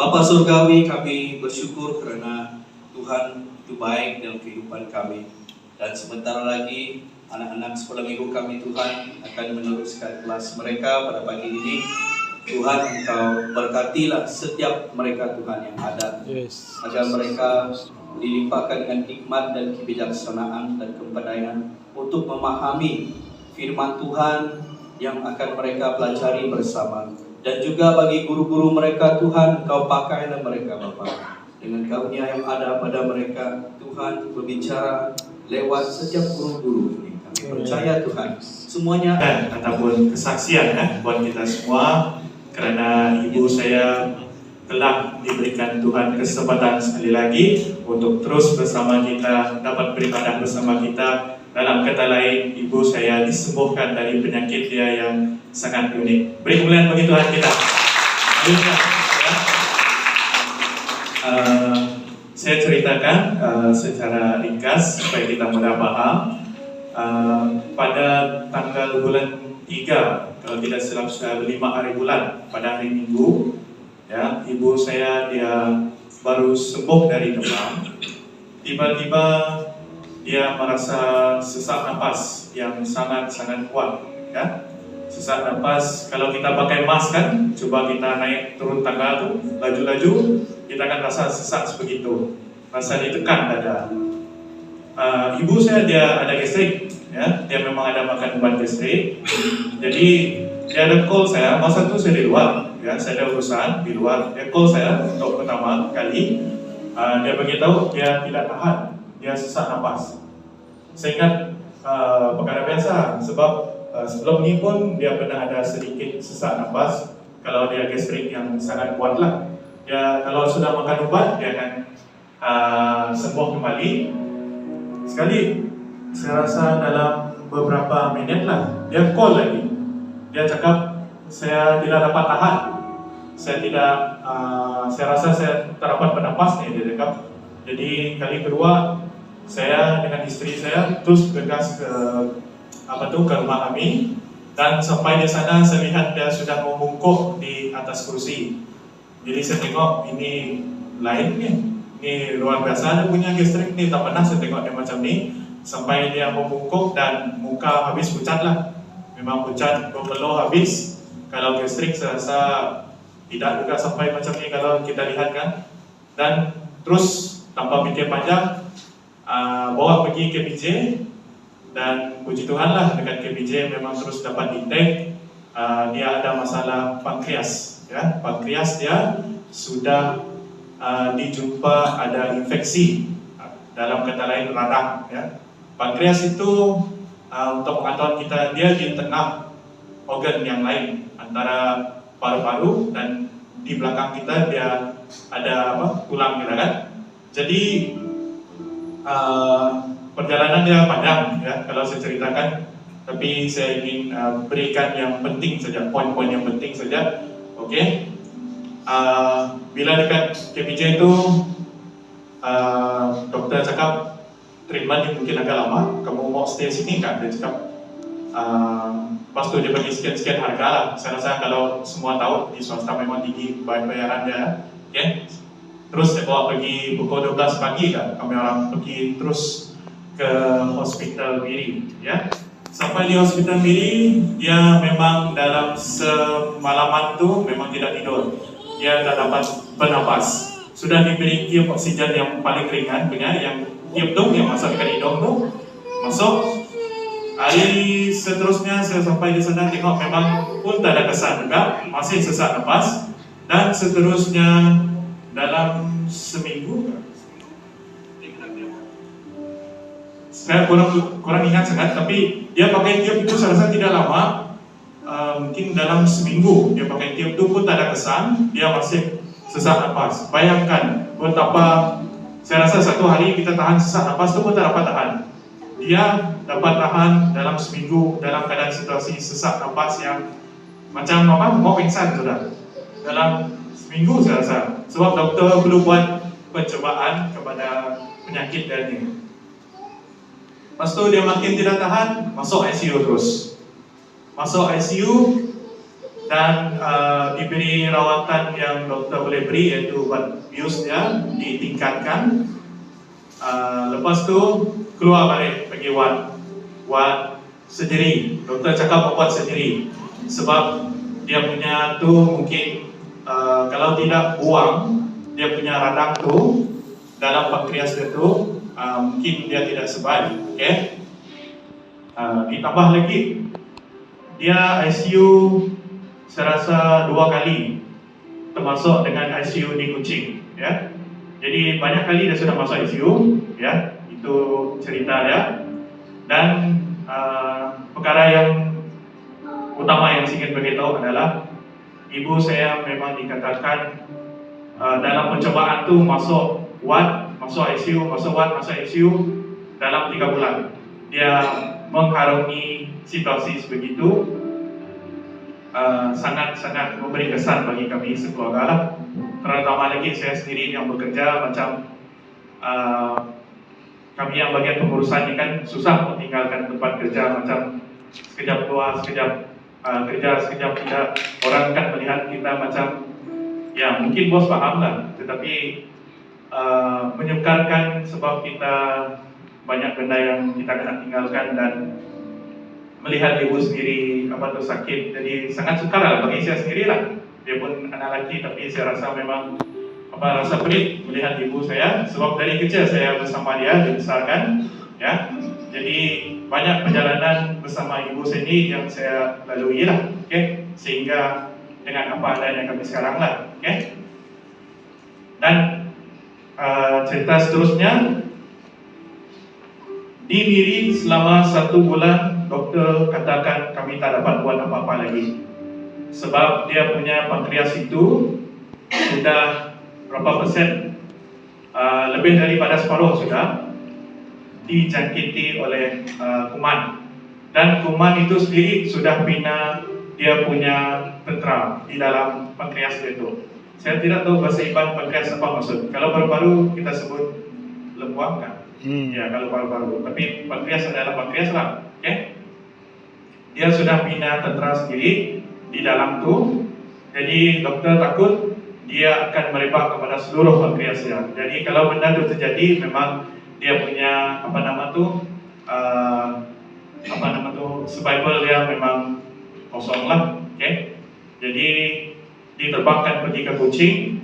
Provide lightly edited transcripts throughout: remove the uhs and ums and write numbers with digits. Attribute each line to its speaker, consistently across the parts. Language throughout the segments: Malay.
Speaker 1: Bapa Surgawi, kami bersyukur kerana Tuhan itu baik dalam kehidupan kami. Dan sebentar lagi anak-anak sekolah minggu kami Tuhan akan meneruskan kelas mereka pada pagi ini. Tuhan, Engkau berkatilah setiap mereka Tuhan yang ada. Agar mereka dilimpahkan dengan hikmat dan kebijaksanaan dan kepandaian untuk memahami firman Tuhan yang akan mereka pelajari bersama. Dan juga bagi guru-guru mereka Tuhan, Engkau pakailah mereka Bapa. Dengan karunia yang ada pada mereka, Tuhan berbicara lewat setiap guru-guru ini. Kami percaya Tuhan, semuanya
Speaker 2: ataupun kesaksian buat kita semua, kerana ibu saya telah diberikan Tuhan kesempatan sekali lagi untuk terus bersama kita, dapat beribadah bersama kita. Dalam kata lain, ibu saya disembuhkan dari penyakit dia yang sangat unik. Beri kemuliaan bagi Tuhan kita. Saya ceritakan secara ringkas supaya kita mudah paham. Pada tanggal bulan 3, kalau tidak silap saya 5 hari bulan, pada hari Minggu, ya, ibu saya dia baru sembuh dari demam. Tiba-tiba dia merasa sesak napas yang sangat-sangat kuat, ya. Sesak napas, kalau kita pakai mask kan, coba kita naik turun tangga tu, laju-laju, kita akan rasa sesak sebegitu, rasa ditekan dada. Ibu saya dia ada gastrik, ya, dia memang ada makan obat gastrik. Jadi dia ada call saya, masa tu saya di luar, ya, saya ada urusan di luar. Dia call saya untuk pertama kali, dia beritahu dia tidak tahan, dia sesak napas. Saya ingat perkara biasa, sebab sebelum ni pun dia pernah ada sedikit sesak napas. Kalau dia gastrik yang sangat kuat lah, dia kalau sudah makan ubat dia akan sembuh kembali. Sekali saya rasa dalam beberapa minit lah, dia call lagi. Dia cakap saya tidak dapat tahan, saya rasa saya tak dapat bernapas ni, dia cakap. Jadi kali kedua saya dengan isteri saya terus bergegas ke ke rumah kami, dan sampai di sana saya lihat dia sudah membungkuk di atas kursi. Jadi saya tengok ini lain ni, ini luar biasa dia punya gastrik ni, tak pernah saya tengok dia macam ni. Sampai dia membungkuk dan muka habis pucat lah, memang pucat, berpeluh habis. Kalau gastrik saya rasa tidak juga sampai macam ni kalau kita lihat kan. Dan terus tanpa fikir panjang, bawa pergi KPJ, dan puji Tuhan lah dekat KPJ memang terus dapat detect dia ada masalah pankreas, ya. Pankreas dia sudah dijumpa ada infeksi, dalam kata lain radang, ya. Pankreas itu untuk pengetahuan kita, dia di tengah organ yang lain antara paru-paru dan di belakang kita dia ada tulang kita kan. Jadi perjalanan dia panjang, ya, kalau saya ceritakan, tapi saya ingin berikan yang penting saja, poin-poin yang penting saja. Okey. Bila dekat KPJ itu doktor cakap treatment yang mungkin agak lama, kamu mau stay sini kan, dia cakap. Lepas tu dia bagi sekian-sekian harga lah. Saya rasa kalau semua tahu di swasta memang tinggi bayaran dia. Okay. Terus saya bawa pergi pukul 12 pagi kan, kami orang pergi terus ke Hospital Miri, ya. Sampai di Hospital Miri, dia memang dalam semalaman tu memang tidak tidur, dia tak dapat bernapas. Sudah diberi tiup oksigen yang paling ringan punya, yang tiup tu yang masuk ke hidung tu masuk. Hari seterusnya saya sampai di sana tengok memang pun tak ada kesan juga, masih sesak napas. Dan seterusnya dalam seminggu, saya kurang ingat sangat, tapi dia pakai tiup itu saya rasa tidak lama, mungkin dalam seminggu dia pakai tiup itu pun tak ada kesan, dia masih sesak napas. Bayangkan betapa, saya rasa satu hari kita tahan sesak napas itu pun tak dapat tahan. Dia dapat tahan dalam seminggu dalam keadaan situasi sesak napas yang macam mau pingsan sudah. Dalam seminggu saya rasa, sebab doktor perlu buat pencobaan kepada penyakit dia ni. Lepas tu dia makin tidak tahan, masuk ICU terus. Masuk ICU, dan diberi rawatan yang doktor boleh beri, iaitu ubat biusnya ditingkatkan. Lepas tu keluar balik pergi buat sendiri. Doktor cakap buat sendiri sebab dia punya tu mungkin kalau tidak buang dia punya radang tu dalam pankreas dia tu mungkin dia tidak survive. Okay? Ditambah lagi dia ICU saya rasa 2 kali, termasuk dengan ICU di Kuching, ya. Jadi banyak kali dia sudah masuk ICU, ya. Itu cerita dia. Dan perkara yang utama yang saya ingin beritahu adalah ibu saya memang dikatakan dalam pencobaan tu masuk ward, masuk ICU, masuk ward, masuk ICU dalam 3 bulan. Dia mengharungi situasi sebegitu, sangat-sangat memberi kesan bagi kami sekeluarga lah. Terutama lagi saya sendiri yang bekerja, macam kami yang bagian pengurusan ni kan susah meninggalkan tempat kerja, macam sekejap keluar, sekejap kerja, sekejap tidak. Orang kan melihat kita macam, ya mungkin bos faham lah, tetapi menyukarkan sebab kita banyak benda yang kita kena tinggalkan, dan melihat ibu sendiri sakit, jadi sangat sukar lah bagi saya sendiri lah. Dia pun anak lelaki, tapi saya rasa memang rasa pelik melihat ibu saya, sebab dari kecil saya bersama dia dibesarkan, ya. Jadi banyak perjalanan bersama ibu sendiri yang saya lalui lah, okay? Sehingga dengan apa adanya kami sekarang lah, okay? Dan cerita seterusnya, di Miri selama 1 bulan doktor katakan kami tak dapat buat apa-apa lagi, sebab dia punya pankreas itu sudah berapa persen, lebih daripada separuh sudah dijangkiti oleh kuman, dan kuman itu sendiri sudah bina dia punya tentera di dalam pankreas dia itu. Saya tidak tahu bahasa Iban pankreas apa maksud. Kalau paru-paru kita sebut lengkuang kan? Ya, kalau paru-paru. Tapi pankreas adalah pankreas lah, okay? Dia sudah bina tentera sendiri di dalam tu. Jadi doktor takut dia akan merebak kepada seluruh pankreasnya. Jadi kalau benda itu terjadi, memang dia punya survival dia memang kosong lah, okay? Jadi diterbangkan pergi ke Kuching,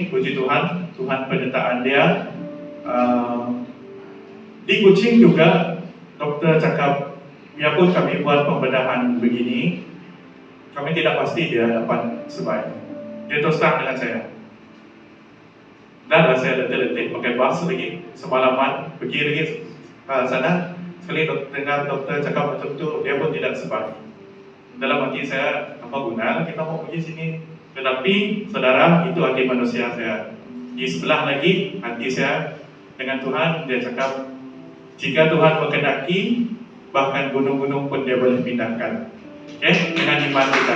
Speaker 2: puji Tuhan, Tuhan penyertaan dia. Di Kuching juga doktor cakap, biarpun kami buat pembedahan begini, kami tidak pasti dia dapat survive. Dia terus terang dengan saya. Dan saya letih-letih pakai bas lagi, semalaman pergi lagi sana. Sekali dengar doktor cakap macam tu, dia pun tidak survive. Dalam hati saya, apa guna kita mau pergi sini? Tetapi saudara, itu hati manusia saya. Di sebelah lagi hati saya dengan Tuhan, dia cakap, jika Tuhan berkehendaki, bahkan gunung-gunung pun dia boleh pindahkan. Okay? Dengan iman kita.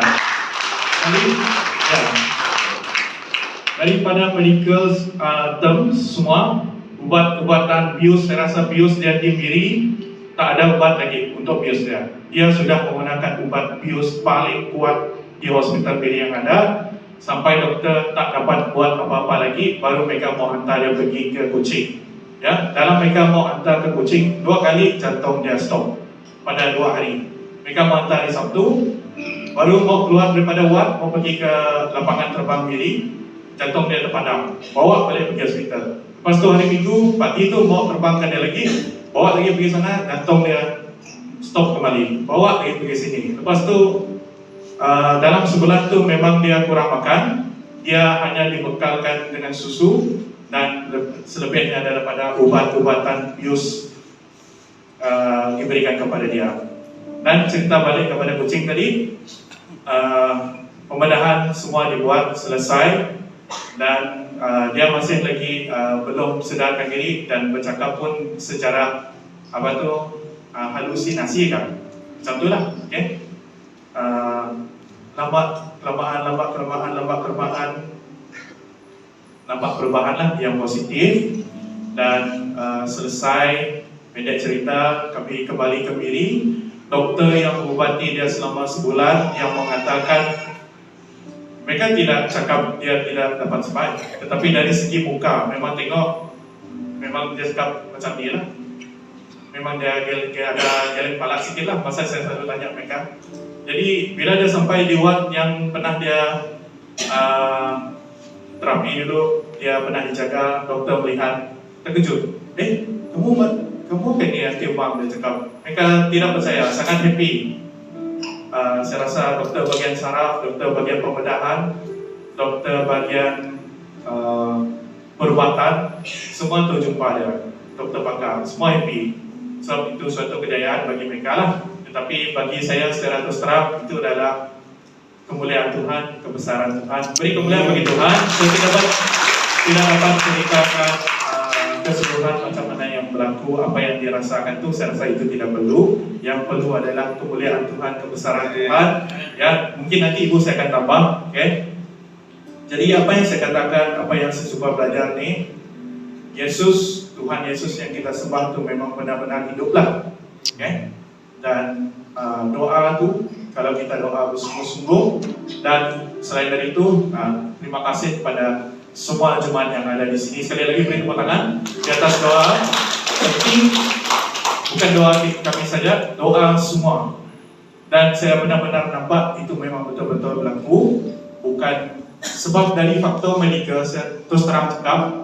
Speaker 2: Jadi, ya, daripada medical terms semua, ubat-ubatan bius, saya rasa bius dia di Miri tak ada ubat lagi untuk bius dia. Dia sudah menggunakan ubat bius paling kuat di hospital Miri yang ada, sampai doktor tak dapat buat apa-apa lagi, baru mereka mau hantar dia pergi ke Kuching. Ya, dalam mereka mau hantar ke Kuching, 2 kali jantung dia stop pada 2 hari. Mereka mau hantar hari Sabtu, baru mau keluar daripada ward, mau pergi ke lapangan terbang Miri, jantung dia terpadam, bawa balik pergi hospital. Lepas tu hari Minggu, pagi tu mau terbangkan dia lagi, bawa lagi pergi sana, jantung dia stop kembali, bawa lagi pergi sini. Lepas tu dalam sebulan tu memang dia kurang makan, dia hanya dibekalkan dengan susu, dan selebihnya daripada ubat-ubatan bius diberikan kepada dia. Dan cerita balik kepada Kuching tadi, pembedahan semua dibuat selesai, dan dia masih lagi belum sedarkan diri dan bercakap pun secara halusinasi kan, macam tu lah, okay? Lambat kelamaan nampak perubahan lah yang positif. Dan selesai pendek cerita, kami kembali ke Miri. dokter yang mengobati dia selama sebulan yang mengatakan mereka tidak cakap dia tidak dapat sembuh, tetapi dari segi muka memang tengok, memang dia cakap macam dia lah. Memang dia ada geleng kepala sikit lah, masa saya selalu tanya mereka. Jadi bila dia sampai di ward yang pernah dia terapi dulu, dia pernah dijaga, dokter melihat, terkejut. Kamu kan ni anti umam, dia cakap. Mereka tidak percaya, sangat happy. Saya rasa dokter bagian saraf, dokter bagian pembedahan, dokter bagian perubatan, semua tu jumpa dia, dokter pakar, semua happy. Sebab itu suatu kejayaan bagi mereka lah. Tetapi bagi saya secara terus terang, itu adalah kemuliaan Tuhan, kebesaran Tuhan. Beri kemuliaan bagi Tuhan. Saya tidak dapat ceritakan keseluruhan macam mana yang berlaku, apa yang dirasakan tu, saya rasa itu tidak perlu. Yang perlu adalah kemuliaan Tuhan, kebesaran Tuhan. Ya, mungkin nanti ibu saya akan tambah, okay? Jadi apa yang saya katakan, apa yang saya cuba belajar ni, Yesus, Tuhan Yesus yang kita sembah tu memang benar-benar hiduplah, okay? Dan doa tu, kalau kita doa bersungguh-sungguh, dan selain dari itu, terima kasih kepada semua jemaat yang ada di sini. Sekali lagi beri tepuk tangan di atas doa. Penting bukan doa kami saja, doa semua. Dan saya benar-benar nampak itu memang betul-betul berlaku. Bukan sebab dari faktor medikal, saya terus terang cakap,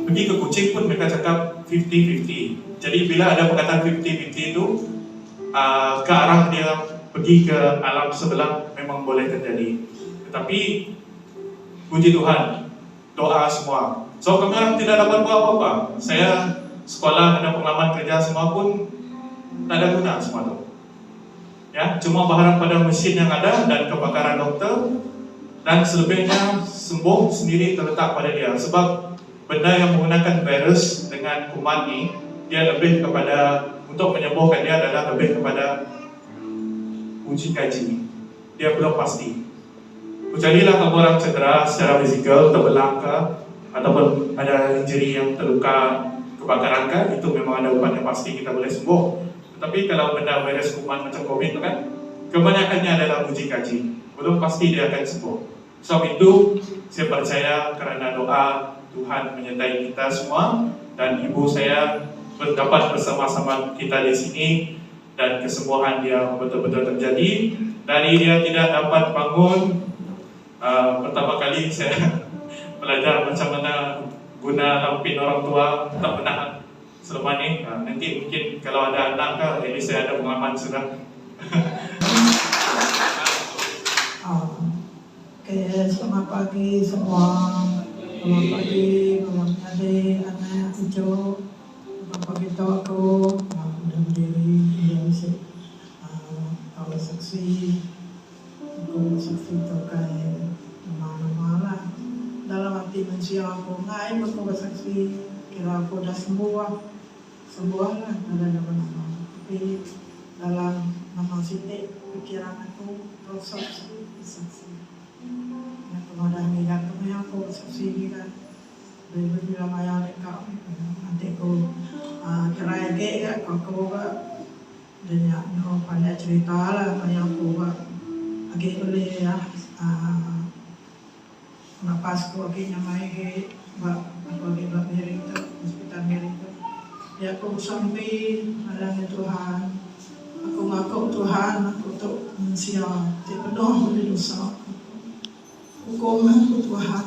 Speaker 2: pergi ke kucing pun mereka cakap 50-50. Jadi bila ada perkataan 50-50 itu, ke arah dia pergi ke alam sebelah memang boleh terjadi. Tetapi puji Tuhan, doa semua. So kami orang tidak dapat buat apa-apa. Saya sekolah, ada pengalaman kerja semua pun tak ada guna semua tu. Ya, cuma berharap pada mesin yang ada dan kepakaran dokter, dan selebihnya sembuh sendiri terletak pada dia. Sebab benda yang menggunakan virus dengan kuman ni, dia lebih kepada, untuk menyembuhkan dia adalah lebih kepada uji kaji. Dia belum pasti. Kecualilah kalau orang cedera secara fizikal, terbelang ke, ataupun ada injury yang terluka, kebakaran ke, itu memang ada ubat yang pasti kita boleh sembuh. Tetapi kalau benda virus kuman macam COVID itu kan, kebanyakannya adalah uji kaji. Belum pasti dia akan sembuh. Sebab itu, saya percaya kerana doa Tuhan menyertai kita semua, dan ibu saya dapat bersama-sama kita di sini, dan kesembuhan dia betul-betul terjadi. Dari dia tidak dapat bangun, pertama kali saya belajar macam mana guna lampin orang tua, tak pernah selama ni. Nanti mungkin kalau ada anak ke, jadi saya ada pengalaman sudah.
Speaker 3: Okay, selamat pagi semua. Selamat pagi, selamat adik, anak, cucu. Selamat pagi tahu aku, sudah berdiri, sudah bisa kalau saksi. Aku saksi terkait nama-nama lah. Dalam hati manusia aku, ngain aku bersaksi, kira aku dah sembuh lah. Sembuh lah, ada nama-nama. Tapi dalam nama Siti, pikiran aku terus saksi. Yang kemudian melihat kami aku saksi ni kan. Bila bilang ayah dekat nanti aku cerai ke aku juga. Dan ya, pandai cerita lah ayah aku juga. Agi boleh ya, napas ko agi nyamai ke aku agi Mary itu, hospital Mary itu. Ya aku sampai ada Tuhan, aku ngaku Tuhan, aku tu manusia, tidak penuh oleh dosa. Hukum aku Tuhan,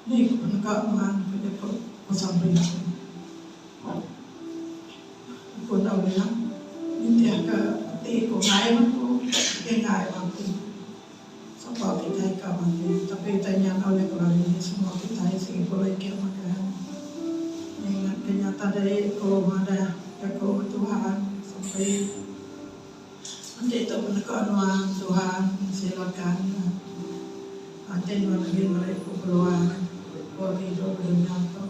Speaker 3: ni penekaman pada aku sampai aku. Aku tahu ya, ini ke hati aku ngai aku. Ingat waktu sebab kita kawan tapi tanya oleh keluarga semua kita sih boleh kira makan ingat kenyataan dari kau ada kau Tuhan sampai nanti itu penekanan Tuhan silakan nanti lagi mereka keluar kau hidup dunia tu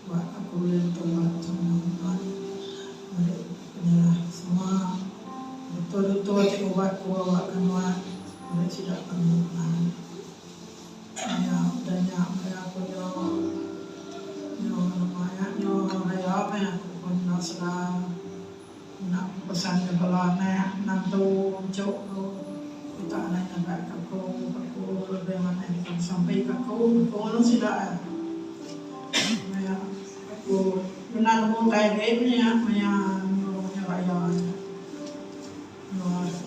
Speaker 3: buat aku boleh tobat sama Tuhan mereka semua betul-betul cik ubat ku bawa kenuat mereka tidak penuhan ayah udahnya ayah aku nyo raya apa yang aku pun nak sedar nak pesan kesan kepala nantu cok kita anak nampak aku lebih mana sampai aku sudah aku benar mau kayak gamenya maya raya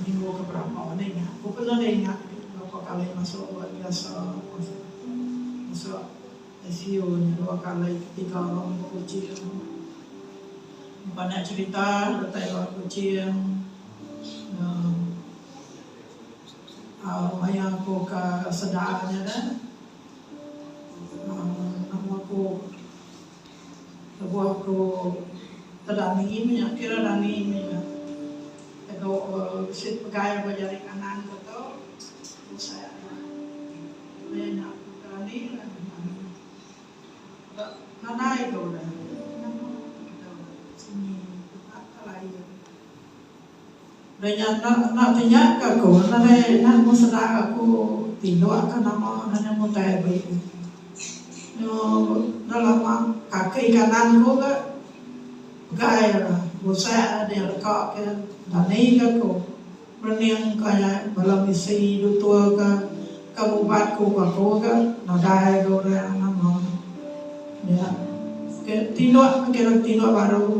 Speaker 3: minggu keberapa adanya aku pernah dengar beberapa kali masuk biasa masuk ICU 2 kali 3 orang kucing banyak cerita tentang orang kucing maya aku ke sedarnya dah nama aku aku terdani minyak kira dani minyak kalau sit pegawai berjari kanan betul saya banyak terdani nada itu dah sini apa lagi banyak nak tanya aku nak mau sedar aku tidur akan nama hanya mau tahu dalam kaki kanan ko ka gaya busa ada lekak ke dani ka ko berniang kaya balam isi dutua ka kabupat ko ka nadai ko na nama ya ke tino baru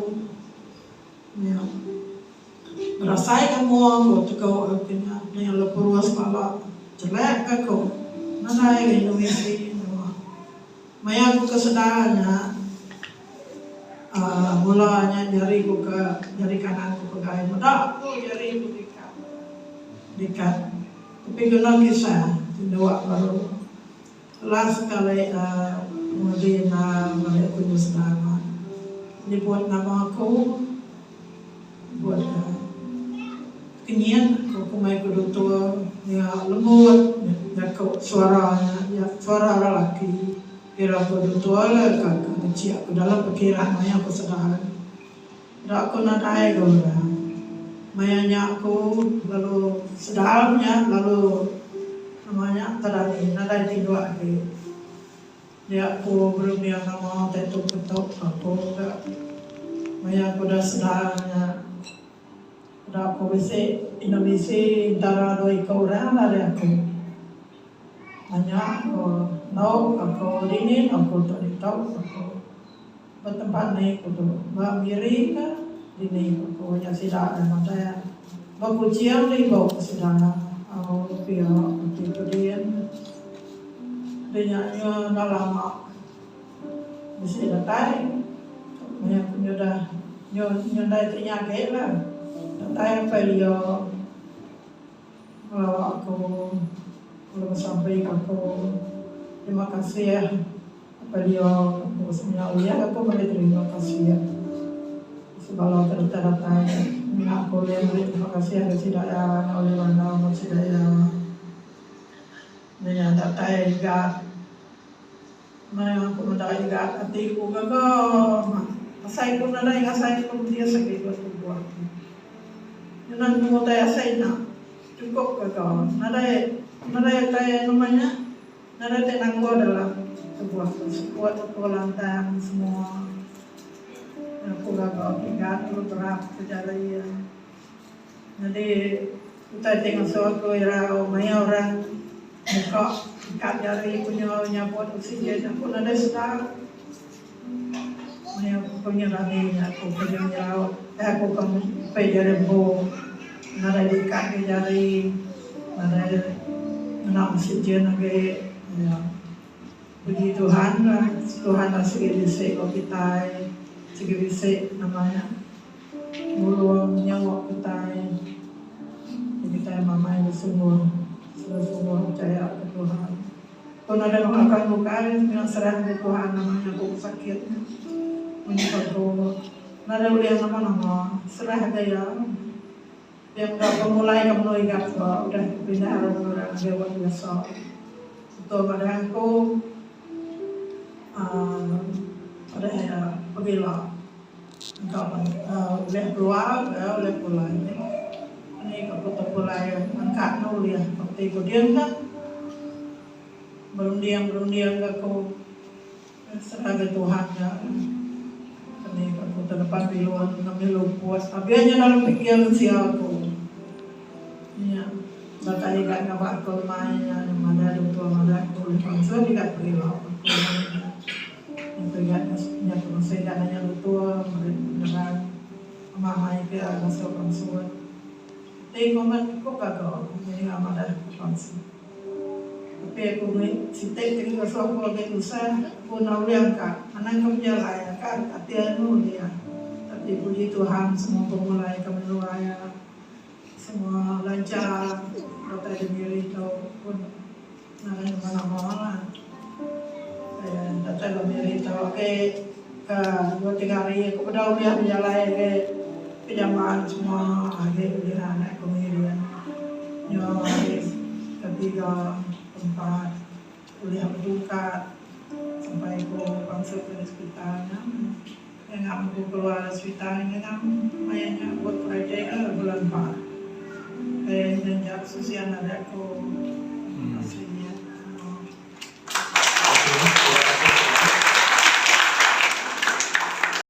Speaker 3: ya rasai kamu ko ko kena yang lepuruas pala jelek ka ko nadai ka isi maya aku kesedarannya mulanya jari kanan ku pegai mudah aku jari ku dekat tapi kena kisah dua baru last kali kemudian balik aku kesedaran ini buat nama aku buat kenyian aku main kudu tua ya lembut ya suaranya ya suara lelaki kira aku tuala kakak kecil aku dalam pikiran maya aku sedar aku nadai gora mayanya aku lalu sedarnya lalu namanya terdani nadai tidur lagi dia aku belum yang nama tetuk aku maya aku dah sedarnya udah aku bisa Indonesia antara dua orang dari aku hanya tahu aku dingin aku tak tahu aku bertempat naik aku mbak miri kan ini aku hanya tidak ada mata baku ciam ni bau sedang aku pihak kemudian dengannya dah lama mesti datang banyak punya dah nyondai ternyata lah datang beliau kalau aku belum sampai aku terima kasih ya beliau semuanya ulia aku boleh terima kasih ya sebab terdatang aku boleh terima kasih ya tidak ya oleh mana tidak ya dengan data juga mana aku mendai juga hatiku gagah saya pun ada yang saya pun dia sakit buat dengan mau tanya saya nak cukup gagah nada kaya namanya nada tenang gua adalah sebuah lantang semua aku gagal tinggal terus berat kejadian jadi kita tengok suatu era maya orang muka ikat jari punya nyabot oksigen aku nada sedar maya punya lagi aku punya nyawat aku kamu pejari bo nada ikat jari nada nak oksigen lagi ya puji Tuhan lah segala disek kita segala disek namanya mulu nyawa kita mama itu semua percaya ke Tuhan kalau ada yang akan bukan yang serah ke Tuhan namanya aku sakit menyebab nada ulian nama serah dia yang gak pemulai kamu ingat udah pindah orang dewa biasa itu pada aku ada apabila engkau boleh keluar boleh pulang ini kalau tak pulang angkat nol ya seperti kemudian kan belum diam aku serah ke Tuhan ya Ini aku terdepan biluan ngambil puas. Tapi hanya dalam pikiran siapa aku. Ya, bata ikat ngapa aku mainnya, mana dua mana aku langsung ikat perilau. Yang ikat aku masih ikat hanya lutua, mereka mama ikat masuk langsung. Tapi komen kok kagak, ini nggak ada langsung. Tapi aku cintai dengan sesuatu yang usah, aku nawian kak, anak kamu jalan kan, hati-hati dia. Tapi puji Tuhan, semua pemulai kami luaya, semua lancar, kota diri itu pun nanti mana-mana. Kata diri itu, oke, ke 2-3 hari aku pada udah jalan ke penjamaan semua, akhirnya pilihan aku kemudian, nyawa ketiga. Tempat kuliah berbuka sampai aku masuk ke hospitalnya yang nggak mampu keluar hospitalnya kan mayanya buat project bulan 4 dan janjak sosial ada aku